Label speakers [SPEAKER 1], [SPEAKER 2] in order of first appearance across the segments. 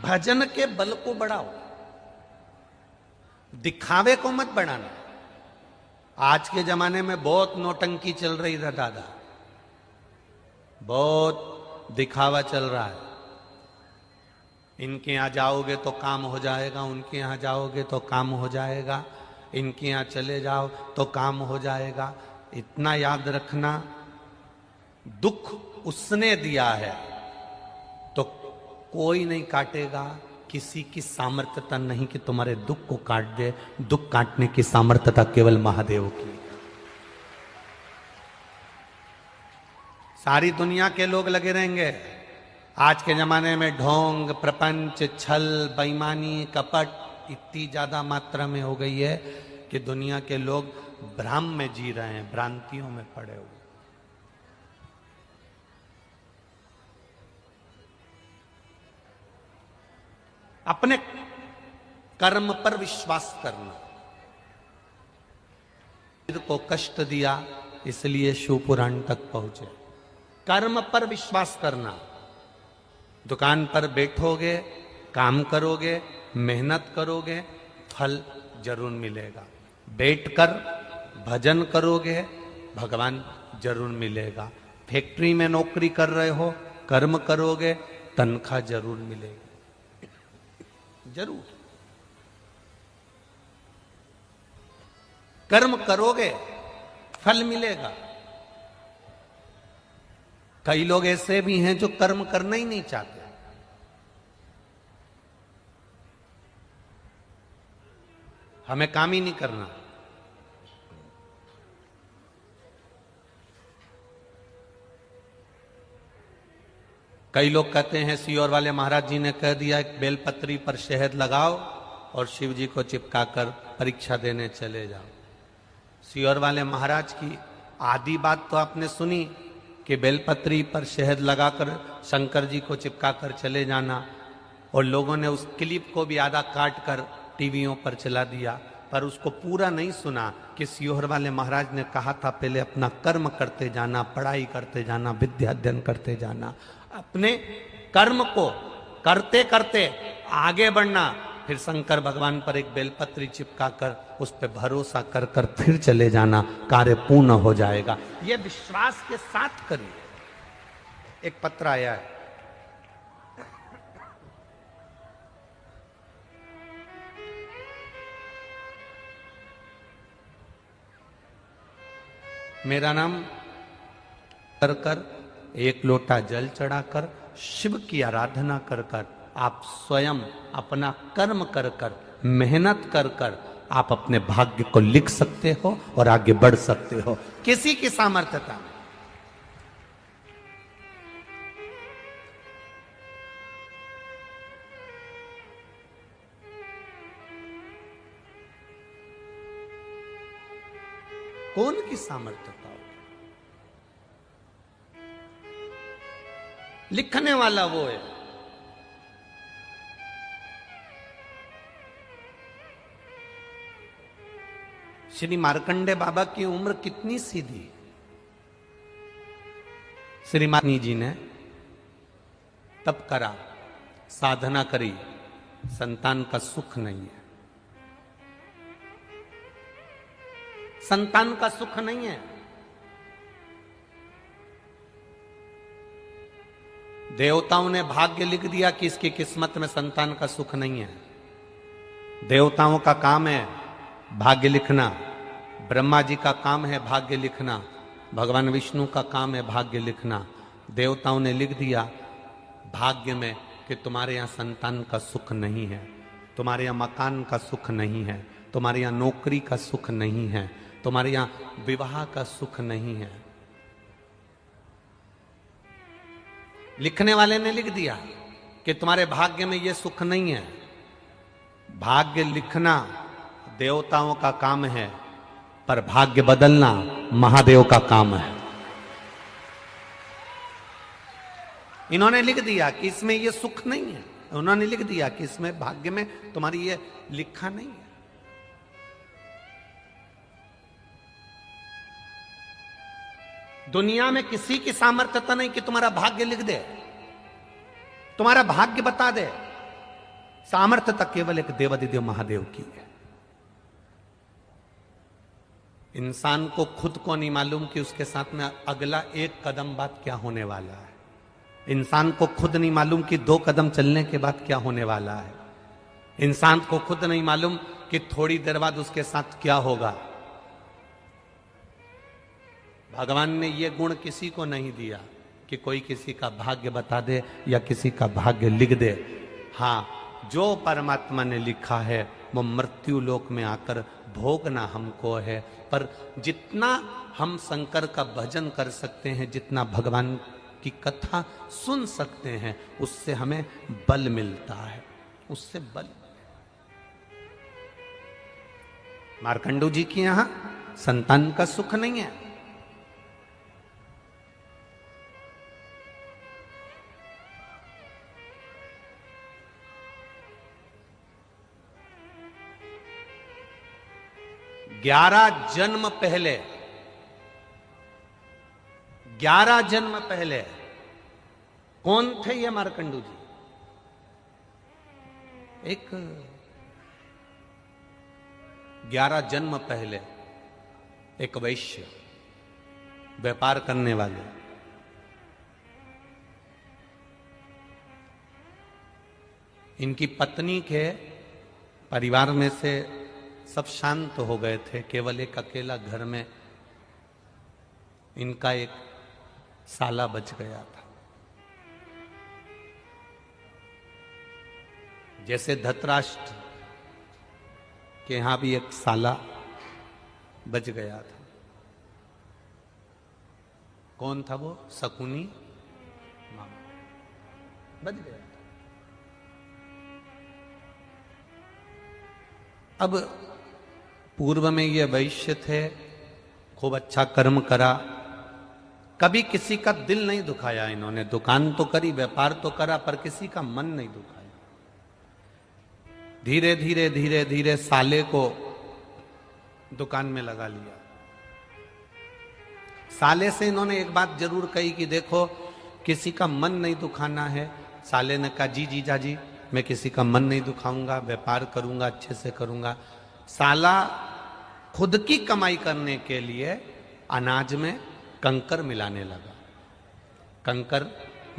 [SPEAKER 1] भजन के बल को बढ़ाओ, दिखावे को मत बढ़ाना। आज के जमाने में बहुत नौटंकी चल रही है दादा, बहुत दिखावा चल रहा है। इनके यहां जाओगे तो काम हो जाएगा, उनके यहां जाओगे तो काम हो जाएगा, इनके यहां चले जाओ तो काम हो जाएगा। इतना याद रखना, दुख उसने दिया है तो कोई नहीं काटेगा। किसी की सामर्थ्यता नहीं कि तुम्हारे दुख को काट दे। दुख काटने की सामर्थ्यता केवल महादेव की। सारी दुनिया के लोग लगे रहेंगे। आज के जमाने में ढोंग, प्रपंच, छल, बेईमानी, कपट इतनी ज्यादा मात्रा में हो गई है कि दुनिया के लोग भ्रम में जी रहे हैं, भ्रांतियों में पड़े हुए। अपने कर्म पर विश्वास करना। को कष्ट दिया इसलिए शिवपुराण तक पहुंचे। कर्म पर विश्वास करना। दुकान पर बैठोगे, काम करोगे, मेहनत करोगे, फल जरूर मिलेगा। बैठकर भजन करोगे, भगवान जरूर मिलेगा। फैक्ट्री में नौकरी कर रहे हो, कर्म करोगे, तनख्वाह जरूर मिलेगी, जरूर। कर्म करोगे, फल मिलेगा। कई लोग ऐसे भी हैं जो कर्म करना ही नहीं चाहते। हमें काम ही नहीं करना। कई लोग कहते हैं सीहोर वाले महाराज जी ने कह दिया एक बेलपत्री पर शहद लगाओ और शिव जी को चिपकाकर परीक्षा देने चले जाओ। सीहोर वाले महाराज की आधी बात तो आपने सुनी कि बेलपत्री पर शहद लगाकर शंकर जी को चिपकाकर चले जाना, और लोगों ने उस क्लिप को भी आधा काट कर टीवियों पर चला दिया, पर उसको पूरा नहीं सुना कि सीहोर वाले महाराज ने कहा था पहले अपना कर्म करते जाना, पढ़ाई करते जाना, विद्या अध्ययन करते जाना। अपने कर्म को करते करते आगे बढ़ना, फिर शंकर भगवान पर एक बेलपत्री चिपकाकर उस पर भरोसा कर कर फिर चले जाना, कार्य पूर्ण हो जाएगा। यह विश्वास के साथ करिए। एक पत्र आया है, मेरा नाम कर कर एक लोटा जल चढ़ाकर शिव की आराधना कर कर आप स्वयं अपना कर्म कर कर, मेहनत कर कर आप अपने भाग्य को लिख सकते हो और आगे बढ़ सकते हो। किसी की सामर्थ्यता नहीं। कौन की सामर्थ्यता हो? लिखने वाला वो है। श्री मार्कंडे बाबा की उम्र कितनी सीधी। श्री मानी जी ने तप करा, साधना करी, संतान का सुख नहीं है। संतान का सुख नहीं है। देवताओं ने भाग्य लिख दिया कि इसकी किस्मत में संतान का सुख नहीं है। देवताओं का काम है भाग्य लिखना, ब्रह्मा जी का काम है भाग्य लिखना, भगवान विष्णु का काम है भाग्य लिखना। देवताओं ने लिख दिया भाग्य में कि तुम्हारे यहां संतान का सुख नहीं है, तुम्हारे यहां मकान का सुख नहीं है, तुम्हारे यहां नौकरी का सुख नहीं है, तुम्हारे यहां विवाह का सुख नहीं है। लिखने वाले ने लिख दिया कि तुम्हारे भाग्य में यह सुख नहीं है। भाग्य लिखना देवताओं का काम है, पर भाग्य बदलना महादेव का काम है। इन्होंने लिख दिया कि इसमें यह सुख नहीं है। उन्होंने लिख दिया कि इसमें भाग्य में तुम्हारी ये लिखा नहीं है। दुनिया में किसी की सामर्थ्यता नहीं कि तुम्हारा भाग्य लिख दे, तुम्हारा भाग्य बता दे। सामर्थ्यता केवल एक देवादिदेव महादेव की है। इंसान को खुद को नहीं मालूम कि उसके साथ में अगला एक कदम बाद क्या होने वाला है। इंसान को खुद नहीं मालूम कि 2 कदम चलने के बाद क्या होने वाला है। इंसान को खुद नहीं मालूम कि थोड़ी देर बाद उसके साथ क्या होगा। भगवान ने यह गुण किसी को नहीं दिया कि कोई किसी का भाग्य बता दे या किसी का भाग्य लिख दे। हाँ, जो परमात्मा ने लिखा है वो मृत्यु लोक में आकर भोगना हमको है। पर जितना हम शंकर का भजन कर सकते हैं, जितना भगवान की कथा सुन सकते हैं, उससे हमें बल मिलता है, उससे बल। मार्कंडू जी की यहां संतान का सुख नहीं है। ग्यारह जन्म पहले कौन थे ये मार्कंडू जी? एक 11 जन्म पहले एक वैश्य, व्यापार करने वाले, इनकी पत्नी के परिवार में से सब शांत हो गए थे। केवल एक अकेला घर में इनका एक साला बच गया था। जैसे धृतराष्ट्र के यहां भी एक साला बच गया था। कौन था वो? शकुनी मामा बच गया था। अब पूर्व में ये वैश्य थे, खूब अच्छा कर्म करा, कभी किसी का दिल नहीं दुखाया इन्होंने। दुकान तो करी, व्यापार तो करा, पर किसी का मन नहीं दुखाया। धीरे धीरे धीरे धीरे साले को दुकान में लगा लिया। साले से इन्होंने एक बात जरूर कही कि देखो, किसी का मन नहीं दुखाना है। साले ने कहा जी जीजा जी, मैं किसी का मन नहीं दुखाऊंगा, व्यापार करूंगा, अच्छे से करूंगा। साला खुद की कमाई करने के लिए अनाज में कंकर मिलाने लगा, कंकर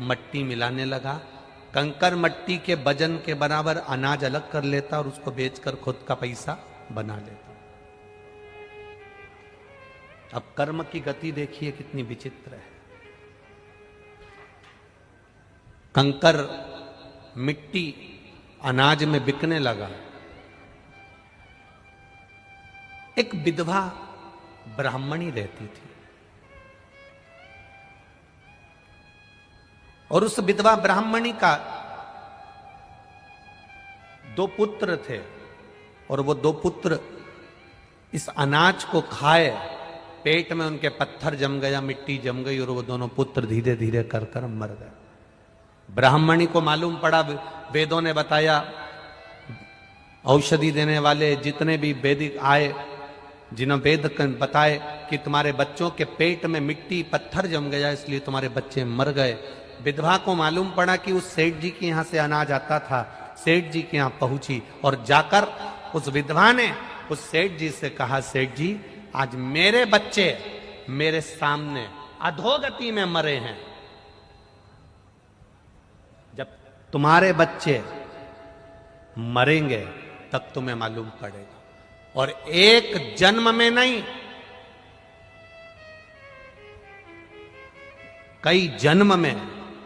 [SPEAKER 1] मट्टी मिलाने लगा। कंकर मट्टी के वजन के बराबर अनाज अलग कर लेता और उसको बेचकर खुद का पैसा बना लेता। अब कर्म की गति देखिए कितनी विचित्र है। कंकर मिट्टी अनाज में बिकने लगा। एक विधवा ब्राह्मणी रहती थी और उस विधवा ब्राह्मणी का 2 पुत्र थे और वो 2 पुत्र इस अनाज को खाए, पेट में उनके पत्थर जम गया, मिट्टी जम गई और वो दोनों पुत्र धीरे धीरे कर कर मर गए। ब्राह्मणी को मालूम पड़ा, वेदों ने बताया, औषधि देने वाले जितने भी वैदिक आए, जिन्होंने वेद बताए कि तुम्हारे बच्चों के पेट में मिट्टी पत्थर जम गया, इसलिए तुम्हारे बच्चे मर गए। विधवा को मालूम पड़ा कि उस सेठ जी के यहां से अनाज आता था। सेठ जी के यहां पहुंची और जाकर उस विधवा ने उस सेठ जी से कहा, सेठ जी आज मेरे बच्चे मेरे सामने अधोगति में मरे हैं, जब तुम्हारे बच्चे मरेंगे तब तुम्हें मालूम पड़ेगा। और एक जन्म में नहीं, कई जन्म में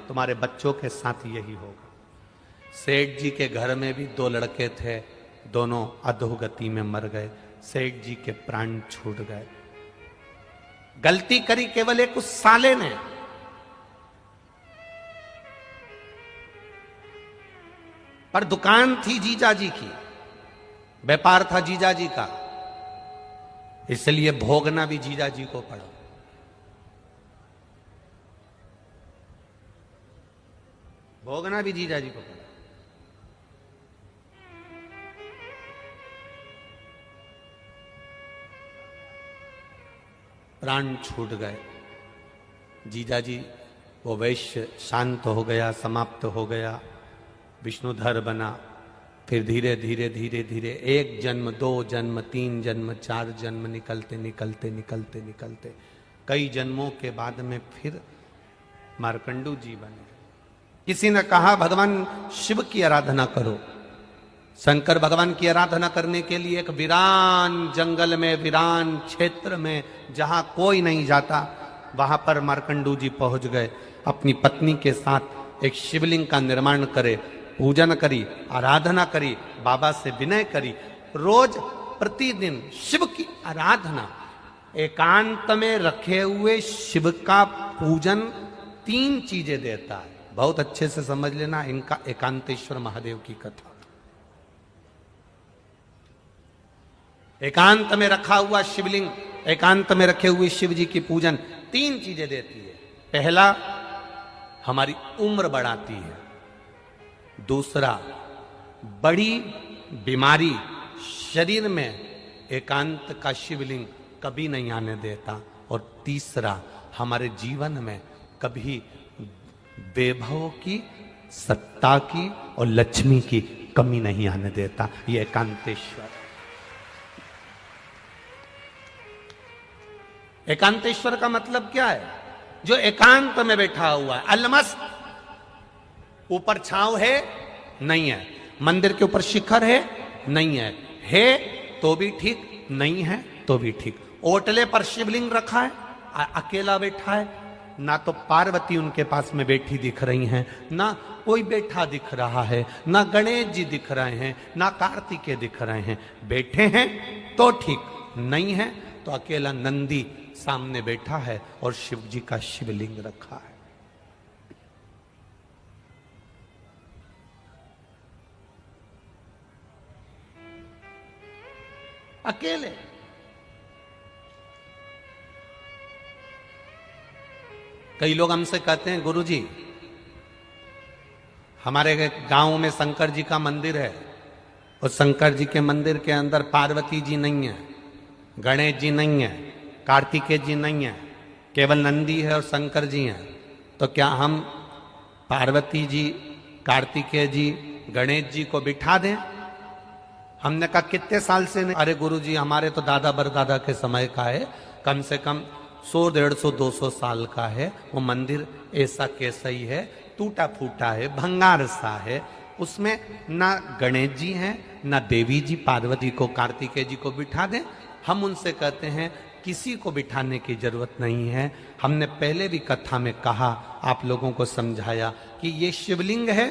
[SPEAKER 1] तुम्हारे बच्चों के साथ यही होगा। सेठ जी के घर में भी 2 लड़के थे, दोनों अधोगति में मर गए। सेठ जी के प्राण छूट गए। गलती करी केवल एक उस साले ने। पर दुकान थी जीजा जी की, व्यापार था जीजा जी का, इसलिए भोगना भी जीजा जी को पड़ा। भोगना भी जीजा जी को पड़ा। प्राण छूट गए। जीजा जी वो वैश्य शांत हो गया, समाप्त हो गया, विष्णुधर बना। फिर धीरे धीरे धीरे धीरे 1 जन्म, 2 जन्म, 3 जन्म, 4 जन्म निकलते निकलते निकलते निकलते कई जन्मों के बाद में फिर मार्कंडू जी बने। किसी ने कहा भगवान शिव की आराधना करो। शंकर भगवान की आराधना करने के लिए एक वीरान जंगल में, वीरान क्षेत्र में, जहां कोई नहीं जाता, वहां पर मार्कंडू जी पहुंच गए। अपनी पत्नी के साथ एक शिवलिंग का निर्माण करे, पूजन करी, आराधना करी, बाबा से विनय करी। रोज प्रतिदिन शिव की आराधना, एकांत में रखे हुए शिव का पूजन 3 चीजें देता है। बहुत अच्छे से समझ लेना इनका एकांतेश्वर महादेव की कथा। एकांत में रखा हुआ शिवलिंग, एकांत में रखे हुए शिव जी की पूजन 3 चीजें देती है। पहला, हमारी उम्र बढ़ाती है। दूसरा, बड़ी बीमारी शरीर में एकांत का शिवलिंग कभी नहीं आने देता। और तीसरा, हमारे जीवन में कभी वैभव की, सत्ता की और लक्ष्मी की कमी नहीं आने देता। ये एकांतेश्वर। एकांतेश्वर का मतलब क्या है? जो एकांत में बैठा हुआ है, अलमस्त। ऊपर छांव है? नहीं है। मंदिर के ऊपर शिखर है? नहीं है तो भी ठीक, नहीं है तो भी ठीक। ओटले पर शिवलिंग रखा है, अकेला बैठा है। ना तो पार्वती उनके पास में बैठी दिख रही हैं, ना कोई बैठा दिख रहा है, ना गणेश जी दिख रहे हैं, ना कार्तिकेय दिख रहे हैं। बैठे हैं तो ठीक, नहीं है तो अकेला नंदी सामने बैठा है और शिव जी का शिवलिंग रखा है। अकेले। कई लोग हमसे कहते हैं गुरुजी, हमारे गांव में शंकर जी का मंदिर है और शंकर जी के मंदिर के अंदर पार्वती जी नहीं है, गणेश जी नहीं है, कार्तिकेय जी नहीं है, केवल नंदी है और शंकर जी हैं। तो क्या हम पार्वती जी, कार्तिकेय जी, गणेश जी को बिठा दें? हमने कहा कितने साल से नहीं? अरे गुरुजी, हमारे तो दादा परदादा के समय का है, कम से कम 100, 150, 200 साल का है। वो मंदिर ऐसा कैसा ही है, टूटा फूटा है, भंगार सा है। उसमें ना गणेश जी हैं, ना देवी जी पार्वती को, कार्तिकेय जी को बिठा दें। हम उनसे कहते हैं किसी को बिठाने की जरूरत नहीं है। हमने पहले भी कथा में कहा, आप लोगों को समझाया कि ये शिवलिंग है,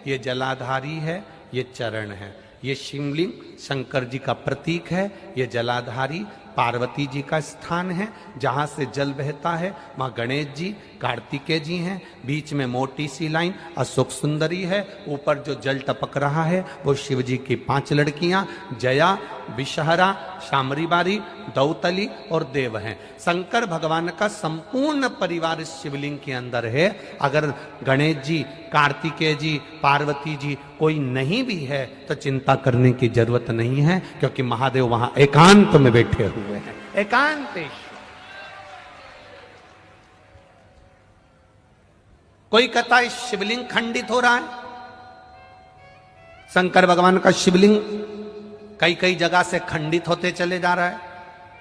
[SPEAKER 1] ये जलाधारी है, ये चरण है। ये शिवलिंग शंकर जी का प्रतीक है, ये जलाधारी पार्वती जी का स्थान है, जहां से जल बहता है। वहां गणेश जी, कार्तिकेय जी हैं, बीच में मोटी सी लाइन अशोक सुंदरी है, ऊपर जो जल टपक रहा है वो शिव जी की 5 लड़कियां, जया, विषहरा, शामरी बारी, दौतली और देव हैं। शंकर भगवान का संपूर्ण परिवार इस शिवलिंग के अंदर है। अगर गणेश जी, कार्तिकेय जी, पार्वती जी कोई नहीं भी है तो चिंता करने की जरूरत नहीं है, क्योंकि महादेव वहां एकांत में बैठे हुए हैं। एकांतेश्वर। कोई कहता है शिवलिंग खंडित हो रहा है। शंकर भगवान का शिवलिंग कई कई जगह से खंडित होते चले जा रहा है,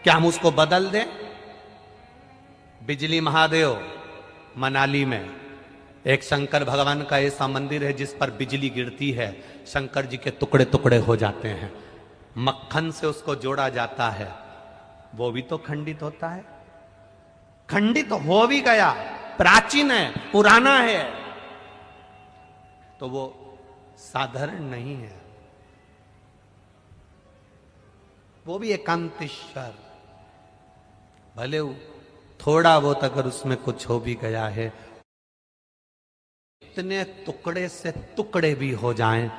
[SPEAKER 1] क्या हम उसको बदल दें? बिजली महादेव मनाली में एक शंकर भगवान का ऐसा मंदिर है जिस पर बिजली गिरती है, शंकर जी के टुकड़े टुकड़े हो जाते हैं, मक्खन से उसको जोड़ा जाता है, वो भी तो खंडित होता है। खंडित हो भी गया, प्राचीन है, पुराना है, तो वो साधारण नहीं है, वो भी एकांतेश्वर। भले थोड़ा बहुत अगर उसमें कुछ हो भी गया है, इतने टुकड़े से टुकड़े भी हो जाएं,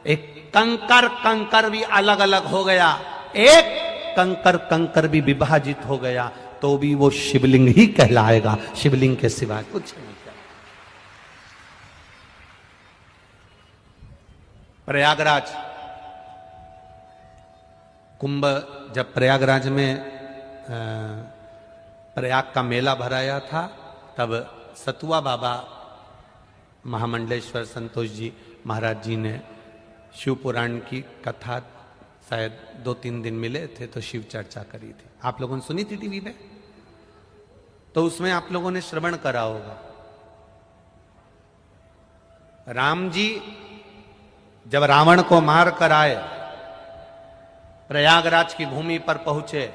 [SPEAKER 1] एक कंकर कंकर भी अलग अलग हो गया, एक कंकर कंकर भी विभाजित हो गया, तो भी वो शिवलिंग ही कहलाएगा, शिवलिंग के सिवाय कुछ नहीं कहलाएगा। प्रयागराज कुंभ, जब प्रयागराज में प्रयाग का मेला भराया था, तब सतुआ बाबा महामंडलेश्वर संतोष जी महाराज जी ने शिव पुराण की कथा शायद 2-3 दिन मिले थे तो शिव चर्चा करी थी, आप लोगों ने सुनी थी टीवी पे, तो उसमें आप लोगों ने श्रवण करा होगा। राम जी जब रावण को मार कर आए, प्रयागराज की भूमि पर पहुंचे,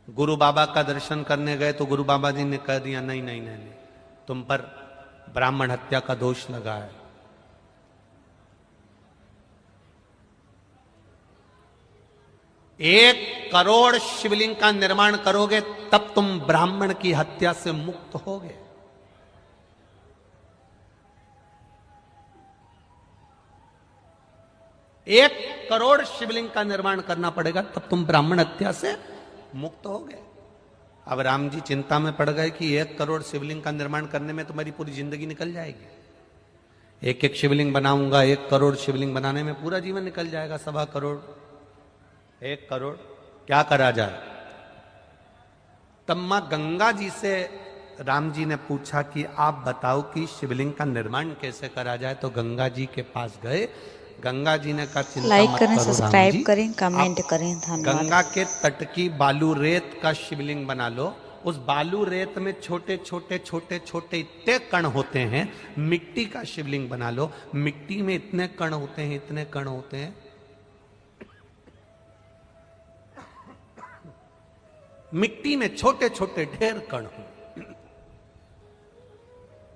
[SPEAKER 1] गुरु बाबा का दर्शन करने गए तो गुरु बाबा जी ने कह दिया नहीं नहीं नहीं, नहीं तुम पर ब्राह्मण हत्या का दोष लगा है। 1 करोड़ शिवलिंग का निर्माण करोगे तब तुम ब्राह्मण की हत्या से मुक्त होगे। एक करोड़ शिवलिंग का निर्माण करना पड़ेगा तब तुम ब्राह्मण हत्या से मुक्त हो गए। अब राम जी चिंता में पड़ गए कि 1 करोड़ शिवलिंग का निर्माण करने में तुम्हारी पूरी जिंदगी निकल जाएगी। एक एक शिवलिंग बनाऊंगा, 1 करोड़ शिवलिंग बनाने में पूरा जीवन निकल जाएगा। 1.25 करोड़, 1 करोड़ क्या करा जाए। तब मां गंगा जी से राम जी ने पूछा कि आप बताओ कि शिवलिंग का निर्माण कैसे करा जाए। तो गंगा जी के पास गए, गंगा जी ने कहा चिंता
[SPEAKER 2] लाइक
[SPEAKER 1] मत
[SPEAKER 2] करें,
[SPEAKER 1] करो
[SPEAKER 2] सब्सक्राइब
[SPEAKER 1] राम जी,
[SPEAKER 2] करें, कमेंट करें, धन्यवाद।
[SPEAKER 1] गंगा के तट की बालू रेत का शिवलिंग बना लो। उस बालू रेत में छोटे छोटे छोटे छोटे इतने कण होते हैं, मिट्टी का शिवलिंग बना लो। मिट्टी में इतने कण होते हैं, इतने कण होते हैं, मिट्टी में छोटे छोटे ढेर कण हो,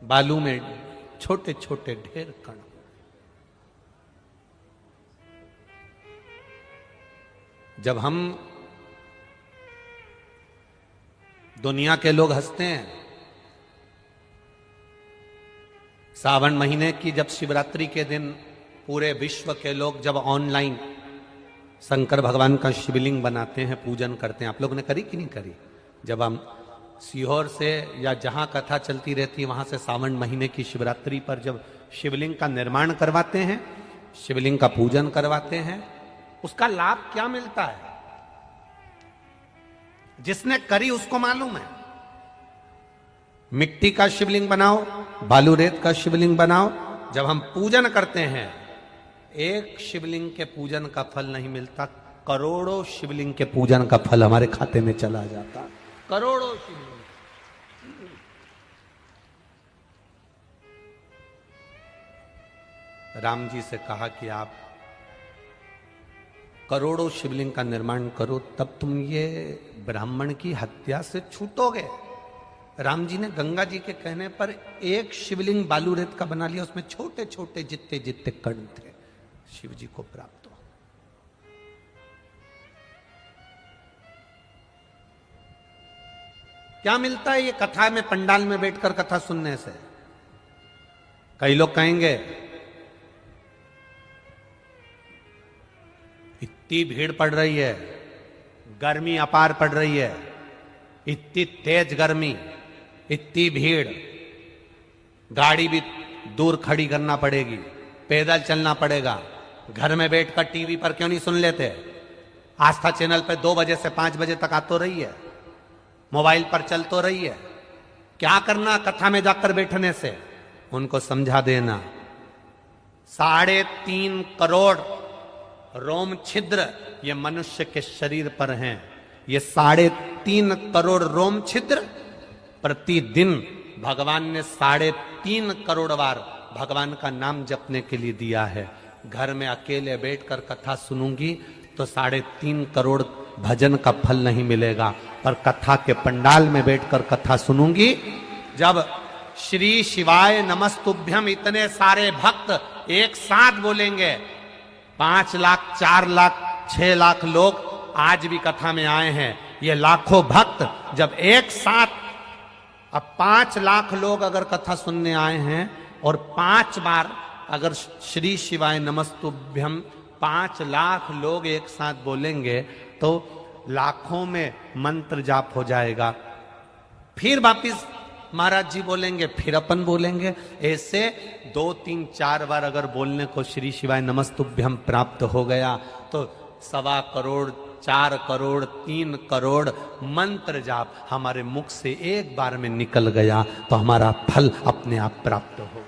[SPEAKER 1] बालू में छोटे छोटे ढेर कण। जब हम दुनिया के लोग हंसते हैं, सावन महीने की जब शिवरात्रि के दिन पूरे विश्व के लोग जब ऑनलाइन शंकर भगवान का शिवलिंग बनाते हैं, पूजन करते हैं, आप लोगों ने करी कि नहीं करी? जब हम सीहोर से या जहां कथा चलती रहती है वहां से सावन महीने की शिवरात्रि पर जब शिवलिंग का निर्माण करवाते हैं, शिवलिंग का पूजन करवाते हैं, उसका लाभ क्या मिलता है जिसने करी उसको मालूम है। मिट्टी का शिवलिंग बनाओ, बालू रेत का शिवलिंग बनाओ, जब हम पूजन करते हैं, एक शिवलिंग के पूजन का फल नहीं मिलता, करोड़ों शिवलिंग के पूजन का फल हमारे खाते में चला जाता। करोड़ों शिवलिंग। राम जी से कहा कि आप करोड़ों शिवलिंग का निर्माण करो तब तुम ये ब्राह्मण की हत्या से छूटोगे। राम जी ने गंगा जी के कहने पर 1 शिवलिंग बालू रेत का बना लिया, उसमें छोटे छोटे जितने जितने कण थे शिव जी को प्राप्त हो। क्या मिलता है ये कथा में, पंडाल में बैठकर कथा सुनने से? कई लोग कहेंगे इतनी भीड़ पड़ रही है, गर्मी अपार पड़ रही है, इतनी तेज गर्मी, इतनी भीड़, गाड़ी भी दूर खड़ी करना पड़ेगी, पैदल चलना पड़ेगा, घर में बैठकर टीवी पर क्यों नहीं सुन लेते? आस्था चैनल पे 2 बजे से 5 बजे तक आ तो रही है, मोबाइल पर चल तो रही है। क्या करना कथा में जाकर बैठने से? उनको समझा देना 3.5 करोड़ रोम छिद्र ये मनुष्य के शरीर पर हैं। ये 3.5 करोड़ रोम छिद्र प्रतिदिन भगवान ने 3.5 करोड़ बार भगवान का नाम जपने के लिए दिया है। घर में अकेले बैठकर कथा सुनूंगी तो 3.5 करोड़ भजन का फल नहीं मिलेगा, पर कथा के पंडाल में बैठकर कथा सुनूंगी, जब श्री शिवाय नमस्तुभ्यम इतने सारे भक्त एक साथ बोलेंगे, 5 लाख, 4 लाख, 6 लाख लोग आज भी कथा में आए हैं। ये लाखों भक्त जब एक साथ, अब 5 लाख लोग अगर कथा सुनने आए हैं और 5 बार अगर श्री शिवाय नमस्तुभ्यम 5 लाख लोग एक साथ बोलेंगे तो लाखों में मंत्र जाप हो जाएगा। फिर वापिस महाराज जी बोलेंगे, फिर अपन बोलेंगे, ऐसे 2, 3, 4 बार अगर बोलने को श्री शिवाय नमस्तुभ्यम प्राप्त हो गया तो 1.25 करोड़, 4 करोड़, 3 करोड़ मंत्र जाप हमारे मुख से एक बार में निकल गया तो हमारा फल अपने आप प्राप्त हो।